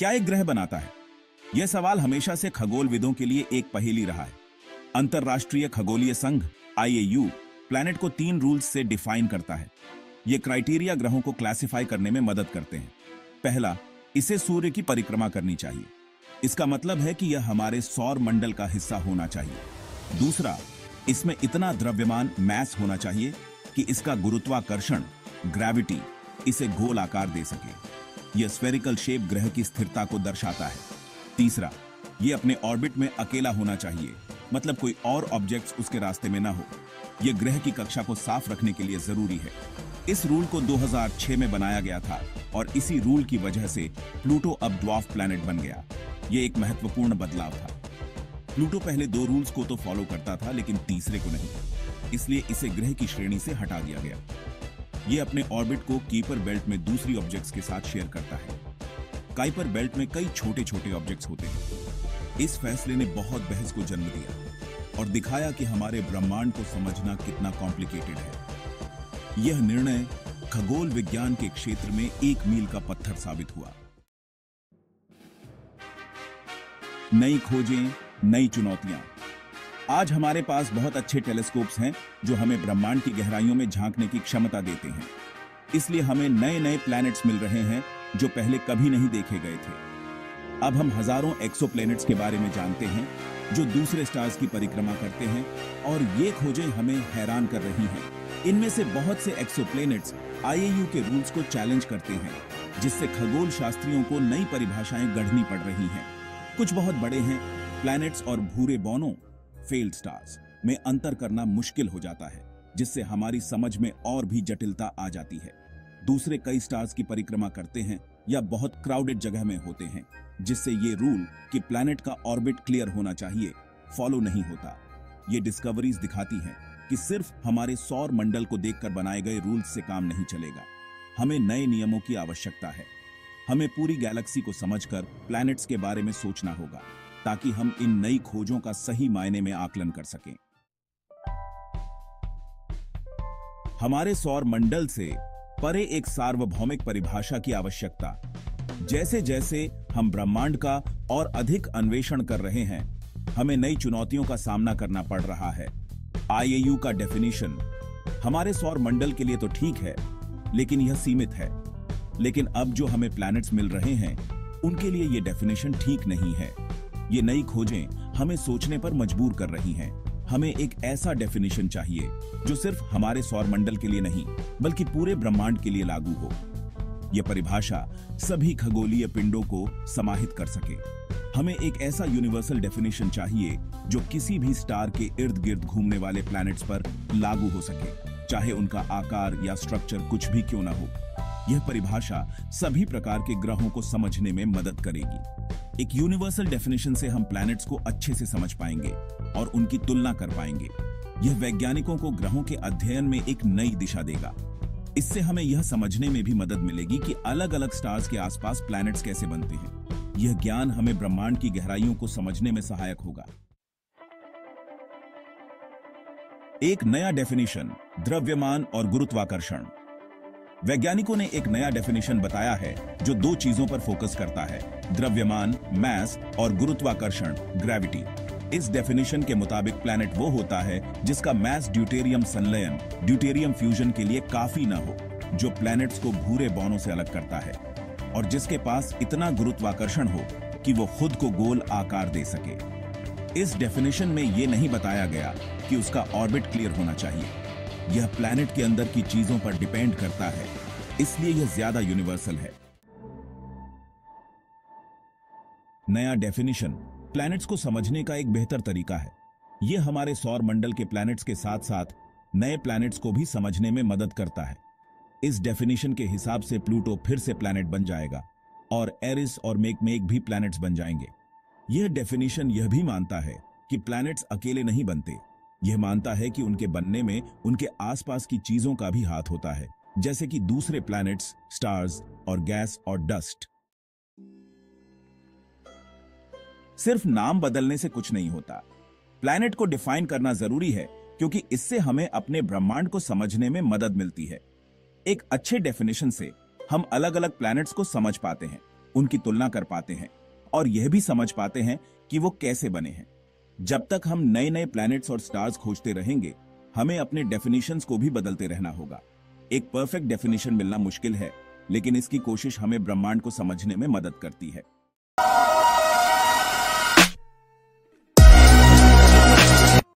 क्या एक ग्रह बनाता है? यह सवाल हमेशा से खगोलविदों के लिए एक पहेली रहा है। अंतरराष्ट्रीय खगोलीय संघ IAU प्लैनेट को 3 रूल्स से डिफाइन करता है। ये क्राइटेरिया ग्रहों को क्लासिफाई करने में मदद करते हैं। पहला, इसे सूर्य की परिक्रमा करनी चाहिए। इसका मतलब है कि यह हमारे सौर मंडल का हिस्सा होना चाहिए। दूसरा, इसमें इतना द्रव्यमान मैस होना चाहिए कि इसका गुरुत्वाकर्षण ग्रेविटी इसे गोल आकार दे सके। यह स्फेरिकल शेप ग्रह की स्थिरता को दर्शाता है। तीसरा, यह अपने ऑर्बिट में अकेला होना चाहिए, मतलब कोई और ऑब्जेक्ट्स उसके रास्ते में ना हो। यह ग्रह की कक्षा को साफ रखने के लिए जरूरी है। इस रूल को 2006 में बनाया गया था और इसी रूल की वजह से प्लूटो अब ड्वार्फ प्लैनेट बन गया। यह एक महत्वपूर्ण बदलाव था। प्लूटो पहले 2 रूल्स को तो फॉलो करता था, लेकिन तीसरे को नहीं, इसलिए इसे ग्रह की श्रेणी से हटा दिया गया। यह अपने ऑर्बिट को कीपर बेल्ट में दूसरी ऑब्जेक्ट्स के साथ शेयर करता है। काइपर बेल्ट में कई छोटे छोटे ऑब्जेक्ट्स होते हैं। इस फैसले ने बहुत बहस को जन्म दिया और दिखाया कि हमारे ब्रह्मांड को समझना कितना कॉम्प्लिकेटेड है। यह निर्णय खगोल विज्ञान के क्षेत्र में एक मील का पत्थर साबित हुआ। नई खोजें, नई चुनौतियां। आज हमारे पास बहुत अच्छे टेलीस्कोप्स हैं जो हमें ब्रह्मांड की गहराइयों में झांकने की क्षमता देते हैं। इसलिए हमें नए नए प्लैनेट्स मिल रहे हैं जो पहले कभी नहीं देखे गए थे। अब हम हजारों एक्सोप्लैनेट्स के बारे में जानते हैं जो दूसरे स्टार्स की परिक्रमा करते हैं, और ये खोजें हमें हैरान कर रही हैं। इनमें से बहुत से एक्सोप्लैनेट्स IAU के रूल्स को चैलेंज करते हैं, जिससे खगोल शास्त्रियों को नई परिभाषाएं गढ़नी पड़ रही हैं। कुछ बहुत बड़े हैं। प्लैनेट्स और भूरे बौनों फेल्ड स्टार्स में अंतर करना मुश्किल हो जाता है, जिससे हमारी समझ में और भी जटिलता आ जाती है। दूसरे कई स्टार्स की परिक्रमा करते हैं या बहुत क्राउडेड जगह में होते हैं, जिससे ये रूल कि प्लैनेट का ऑर्बिट क्लियर होना चाहिए फॉलो नहीं होता। ये डिस्कवरीज दिखाती हैं कि सिर्फ हमारे सौर मंडल को देखकर बनाए गए रूल्स से काम नहीं चलेगा। हमें नए नियमों की आवश्यकता है। हमें पूरी गैलेक्सी को समझकर प्लैनेट्स के बारे में सोचना होगा, ताकि हम इन नई खोजों का सही मायने में आकलन कर सकें। हमारे सौर मंडल से परे एक सार्वभौमिक परिभाषा की आवश्यकता। जैसे जैसे हम ब्रह्मांड का और अधिक अन्वेषण कर रहे हैं, हमें नई चुनौतियों का सामना करना पड़ रहा है। IAU का डेफिनेशन हमारे सौर मंडल के लिए तो ठीक है, लेकिन यह सीमित है। लेकिन अब जो हमें प्लैनेट्स मिल रहे हैं, उनके लिए यह डेफिनेशन ठीक नहीं है। ये नई खोजें हमें सोचने पर मजबूर कर रही हैं। हमें एक ऐसा डेफिनेशन चाहिए जो सिर्फ हमारे सौर मंडल के लिए नहीं, बल्कि पूरे ब्रह्मांड के लिए लागू हो। यह परिभाषा सभी खगोलीय पिंडों को समाहित कर सके। हमें एक ऐसा यूनिवर्सल डेफिनेशन चाहिए जो किसी भी स्टार के इर्द गिर्द घूमने वाले प्लैनेट्स पर लागू हो सके, चाहे उनका आकार या स्ट्रक्चर कुछ भी क्यों ना हो। यह परिभाषा सभी प्रकार के ग्रहों को समझने में मदद करेगी। एक यूनिवर्सल डेफिनेशन से हम प्लैनेट्स को अच्छे से समझ पाएंगे और उनकी तुलना कर पाएंगे। यह वैज्ञानिकों को ग्रहों के अध्ययन में एक नई दिशा देगा। इससे हमें यह समझने में भी मदद मिलेगी कि अलग अलग स्टार्स के आसपास प्लैनेट्स कैसे बनते हैं। यह ज्ञान हमें ब्रह्मांड की गहराइयों को समझने में सहायक होगा। एक नया डेफिनेशन, द्रव्यमान और गुरुत्वाकर्षण। वैज्ञानिकों ने एक नया डेफिनेशन बताया है जो 2 चीजों पर फोकस करता है, द्रव्यमान मैस और गुरुत्वाकर्षण ग्रेविटी। इस डेफिनेशन के मुताबिक प्लैनेट वो होता है जिसका मैस ड्यूटेरियम संलयन ड्यूटेरियम फ्यूजन के लिए काफी न हो, जो प्लैनेट्स को भूरे बौनों से अलग करता है, और जिसके पास इतना गुरुत्वाकर्षण हो कि वो खुद को गोल आकार दे सके। इस डेफिनेशन में ये नहीं बताया गया कि उसका ऑर्बिट क्लियर होना चाहिए। यह प्लैनेट के अंदर की चीजों पर डिपेंड करता है, इसलिए यह ज्यादा यूनिवर्सल है। नया डेफिनेशन प्लैनेट्स को समझने का एक बेहतर तरीका है। यह हमारे सौर मंडल के प्लैनेट्स के साथ साथ नए प्लैनेट्स को भी समझने में मदद करता है। इस डेफिनेशन के हिसाब से प्लूटो फिर से प्लैनेट बन जाएगा और एरिस और मेकमेक भी प्लैनेट्स बन जाएंगे। यह डेफिनेशन यह भी मानता है कि प्लैनेट्स अकेले नहीं बनते। यह मानता है कि उनके बनने में उनके आसपास की चीजों का भी हाथ होता है, जैसे कि दूसरे प्लैनेट्स, स्टार्स और गैस और डस्ट। सिर्फ नाम बदलने से कुछ नहीं होता। प्लैनेट को डिफाइन करना जरूरी है, क्योंकि इससे हमें अपने ब्रह्मांड को समझने में मदद मिलती है। एक अच्छे डेफिनेशन से हम अलग अलग प्लैनेट्स को समझ पाते हैं, उनकी तुलना कर पाते हैं और यह भी समझ पाते हैं कि वो कैसे बने हैं। जब तक हम नए नए प्लैनेट्स और स्टार्स खोजते रहेंगे, हमें अपने डेफिनेशंस को भी बदलते रहना होगा। एक परफेक्ट डेफिनेशन मिलना मुश्किल है, लेकिन इसकी कोशिश हमें ब्रह्मांड को समझने में मदद करती है।